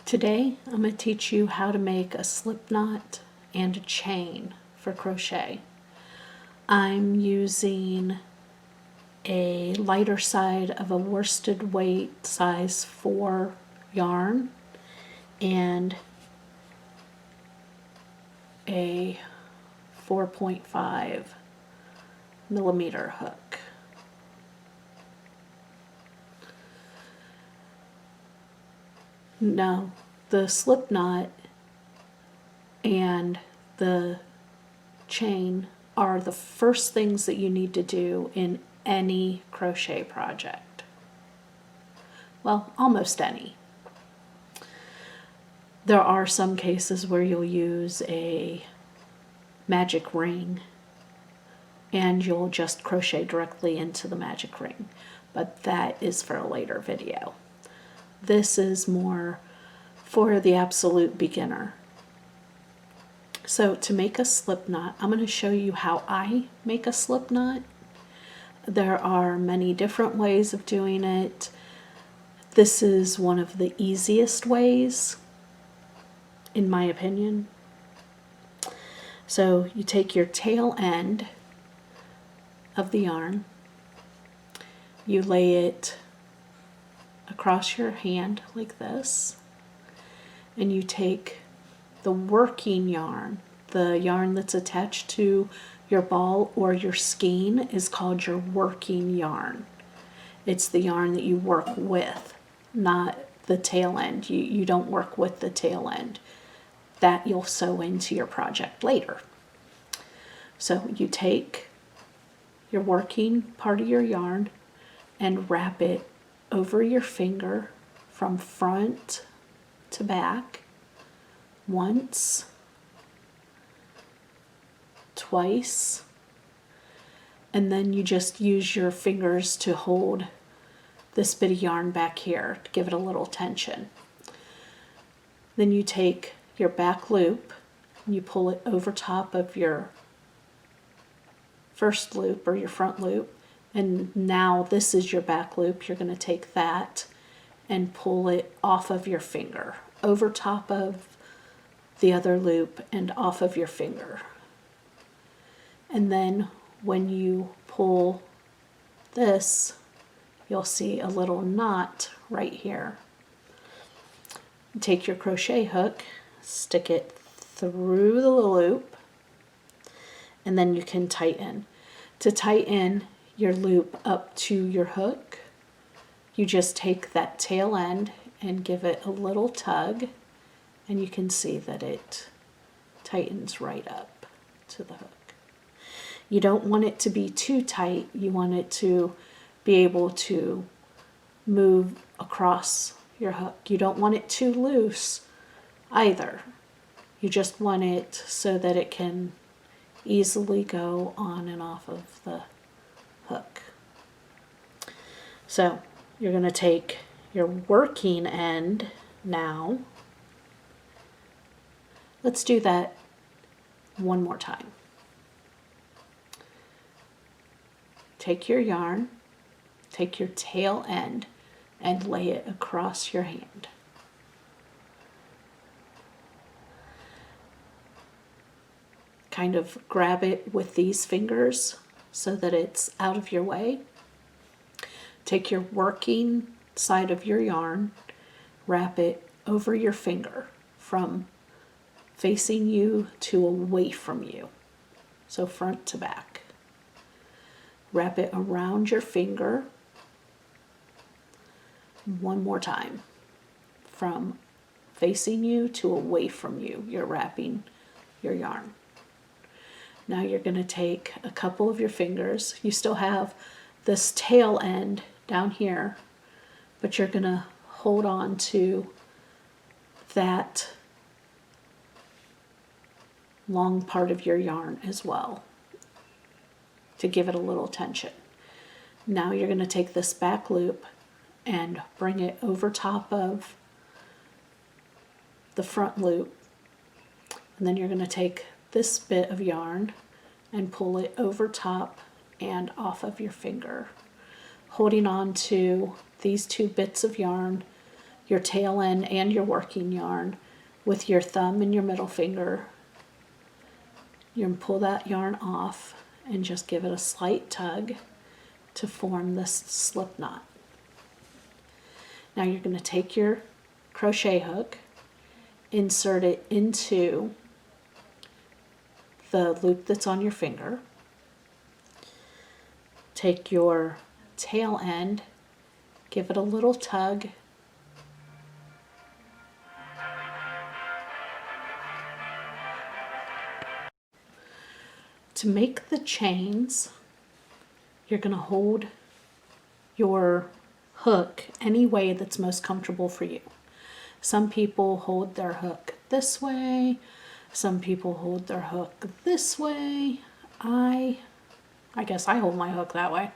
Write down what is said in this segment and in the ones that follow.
Today I'm going to teach you how to make a slip knot and a chain for crochet. I'm using a lighter side of a worsted weight size 4 yarn and a 4.5 millimeter hook. Now, the slip knot and the chain are the first things that you need to do in any crochet project. Well, almost any. There are some cases where you'll use a magic ring and you'll just crochet directly into the magic ring, but that is for a later video. This is more for the absolute beginner. So to make a slip knot, I'm going to show you how I make a slip knot. There are many different ways of doing it. This is one of the easiest ways, in my opinion. So you take your tail end of the yarn, you lay it across your hand like this, and you take the working yarn, the yarn that's attached to your ball or your skein is called your working yarn. It's the yarn that you work with, not the tail end. You don't work with the tail end. That you'll sew into your project later. So you take your working part of your yarn and wrap it over your finger from front to back once, twice, and then you just use your fingers to hold this bit of yarn back here to give it a little tension. Then you take your back loop and you pull it over top of your first loop or your front loop, and now this is your back loop. You're going to take that and pull it off of your finger, over top of the other loop and off of your finger. And then when you pull this, you'll see a little knot right here. Take your crochet hook, stick it through the loop, and then you can tighten. To tighten your loop up to your hook, you just take that tail end and give it a little tug, and you can see that it tightens right up to the hook. You don't want it to be too tight. You want it to be able to move across your hook. You don't want it too loose either. You just want it so that it can easily go on and off of the hook. So you're going to take your working end now. Let's do that one more time. Take your yarn, take your tail end, and lay it across your hand. Kind of grab it with these fingers so that it's out of your way. Take your working side of your yarn, wrap it over your finger from facing you to away from you, so front to back. Wrap it around your finger one more time, from facing you to away from you. You're wrapping your yarn. Now you're going to take a couple of your fingers. You still have this tail end down here, but you're going to hold on to that long part of your yarn as well to give it a little tension. Now you're going to take this back loop and bring it over top of the front loop, and then you're going to take this bit of yarn and pull it over top and off of your finger, holding on to these two bits of yarn. your tail end and your working yarn with your thumb and your middle finger. You're going to pull that yarn off and just give it a slight tug to form this slip knot. Now you're going to take your crochet hook, insert it into the loop that's on your finger, take your tail end, give it a little tug, to make the chains. You're going to hold your hook any way that's most comfortable for you. Some people hold their hook this way, some people hold their hook this way. I guess I hold my hook that way.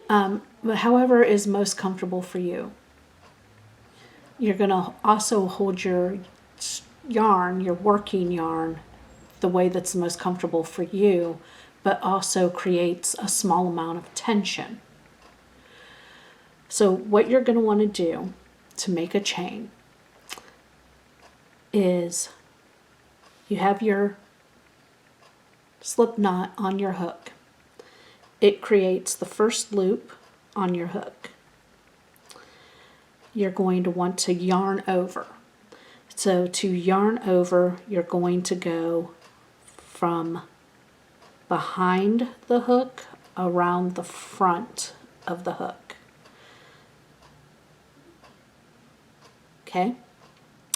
But however is most comfortable for you. You're going to also hold your yarn, your working yarn, the way that's the most comfortable for you, but also creates a small amount of tension. So what you're going to want to do to make a chain is you have your slip knot on your hook. It creates the first loop on your hook. You're going to want to yarn over. So to yarn over, you're going to go from behind the hook around the front of the hook. Okay,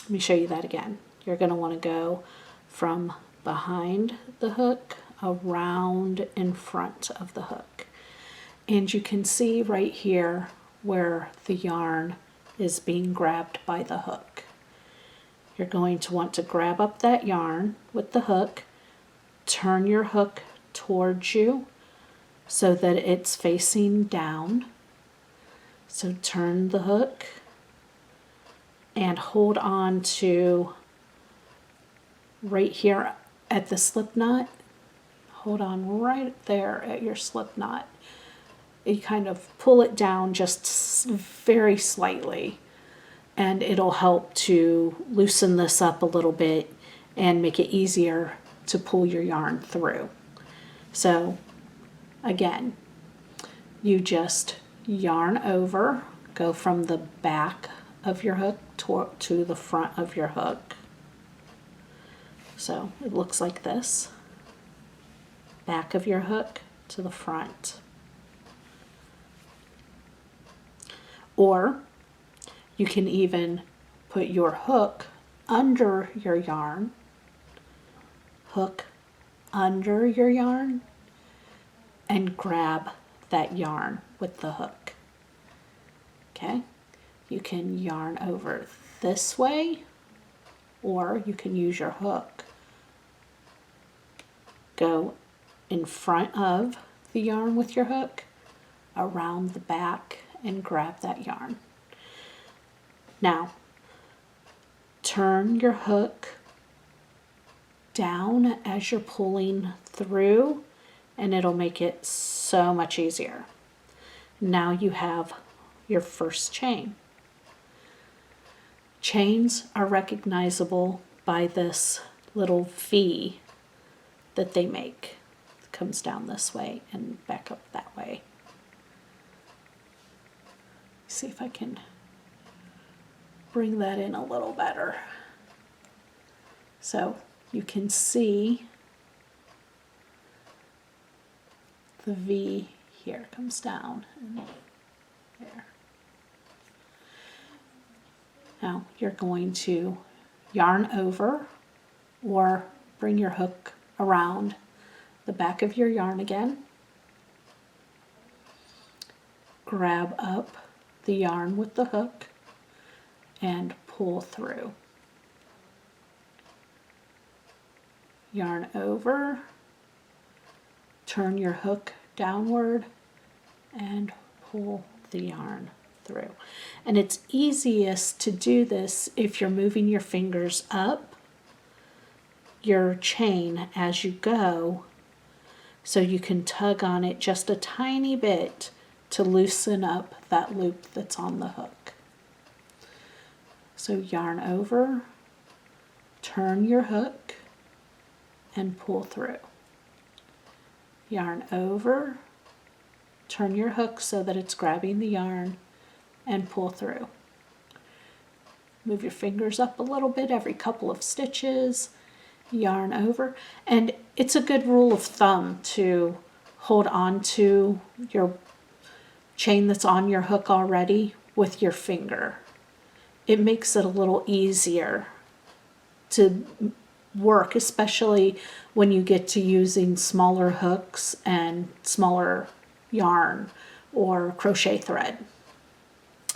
let me show you that again. You're going to want to go from behind the hook around in front of the hook. And you can see right here where the yarn is being grabbed by the hook. You're going to want to grab up that yarn with the hook, turn your hook towards you so that it's facing down. So turn the hook and hold on to right here at the slip knot. Hold on right there at your slip knot. You kind of pull it down just very slightly, and it'll help to loosen this up a little bit and make it easier to pull your yarn through. So again, you just yarn over, go from the back of your hook to the front of your hook. So it looks like this. Back of your hook to the front. Or you can even put your hook under your yarn, hook under your yarn, and grab that yarn with the hook. Okay? You can yarn over this way, or you can use your hook. Go in front of the yarn with your hook, around the back, and grab that yarn. Now, turn your hook down as you're pulling through, and it'll make it so much easier. Now you have your first chain. Chains are recognizable by this little V that they make. It comes down this way and back up that way. See if I can bring that in a little better. So you can see the V here comes down and there. Now you're going to yarn over or bring your hook around the back of your yarn again. Grab up the yarn with the hook and pull through. Yarn over, turn your hook downward and pull the yarn through. And it's easiest to do this if you're moving your fingers up your chain as you go, so you can tug on it just a tiny bit to loosen up that loop that's on the hook. So yarn over, turn your hook, and pull through. Yarn over, turn your hook so that it's grabbing the yarn, and pull through. Move your fingers up a little bit every couple of stitches, yarn over, and it's a good rule of thumb to hold on to your chain that's on your hook already with your finger. It makes it a little easier to work, especially when you get to using smaller hooks and smaller yarn or crochet thread.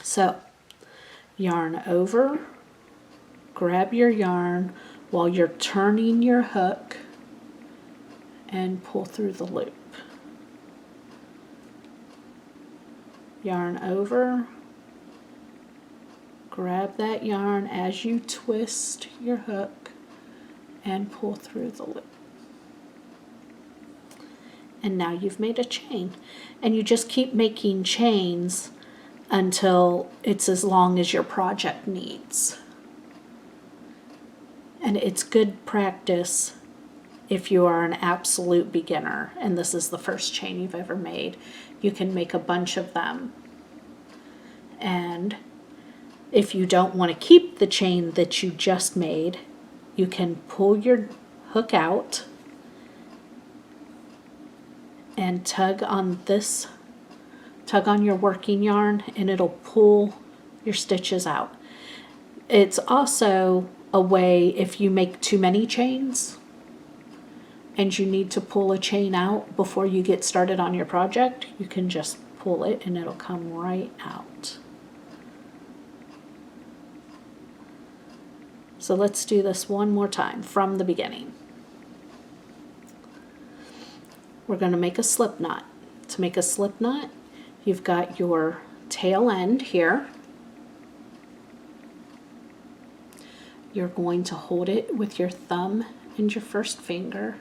So yarn over, grab your yarn while you're turning your hook and pull through the loop. Yarn over, grab that yarn as you twist your hook and pull through the loop. And now you've made a chain, and you just keep making chains until it's as long as your project needs. And it's good practice if you are an absolute beginner and this is the first chain you've ever made. You can make a bunch of them. And if you don't want to keep the chain that you just made, you can pull your hook out and tug on your working yarn, and it'll pull your stitches out. It's also a way, if you make too many chains and you need to pull a chain out before you get started on your project, you can just pull it and it'll come right out. So let's do this one more time from the beginning. We're going to make a slip knot. To make a slip knot, you've got your tail end here. You're going to hold it with your thumb and your first finger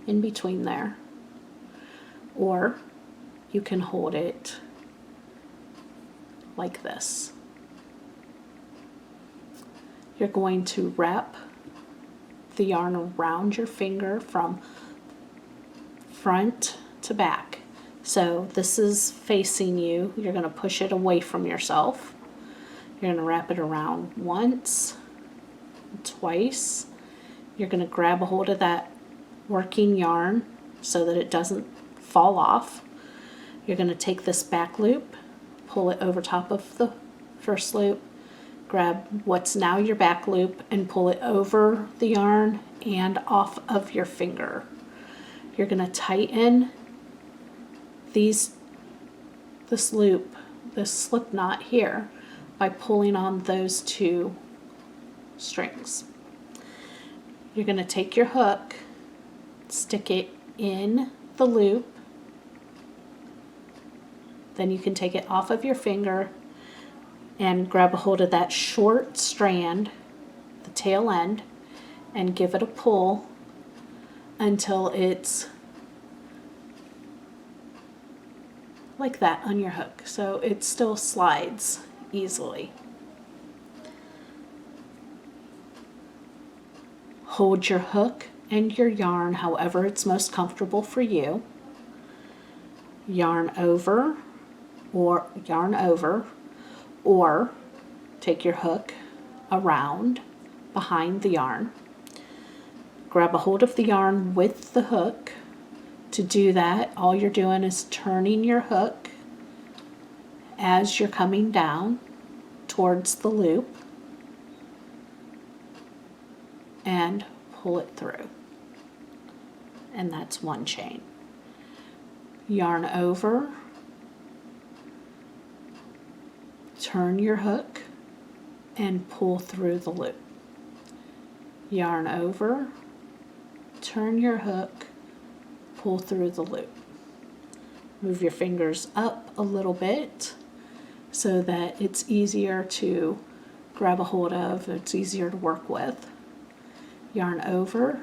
in between there. Or you can hold it like this. You're going to wrap the yarn around your finger from front to back. So this is facing you. You're going to push it away from yourself. You're going to wrap it around once, twice. You're going to grab a hold of that working yarn so that it doesn't fall off. You're going to take this back loop, pull it over top of the first loop, grab what's now your back loop and pull it over the yarn and off of your finger. You're going to tighten this loop, this slip knot here, by pulling on those two strings. You're going to take your hook, stick it in the loop, then you can take it off of your finger and grab a hold of that short strand, the tail end, and give it a pull until it's like that on your hook, so it still slides easily. Hold your hook and your yarn however it's most comfortable for you. Yarn over, or take your hook around behind the yarn. Grab a hold of the yarn with the hook. To do that, all you're doing is turning your hook as you're coming down towards the loop and pull it through. And that's one chain. Yarn over, turn your hook and pull through the loop. Yarn over, turn your hook, pull through the loop. Move your fingers up a little bit so that it's easier to grab a hold of, it's easier to work with. Yarn over,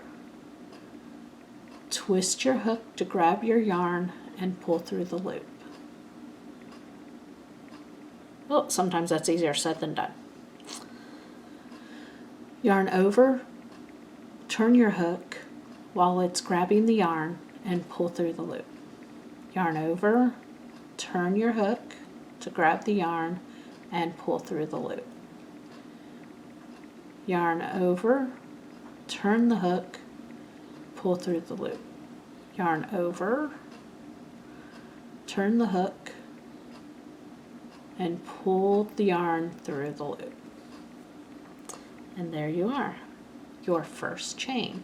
twist your hook to grab your yarn and pull through the loop. Oh, sometimes that's easier said than done. Yarn over, turn your hook while it's grabbing the yarn and pull through the loop. Yarn over, turn your hook to grab the yarn and pull through the loop. Yarn over, turn the hook, pull through the loop. Yarn over, turn the hook, and pull the yarn through the loop. And there you are, your first chain.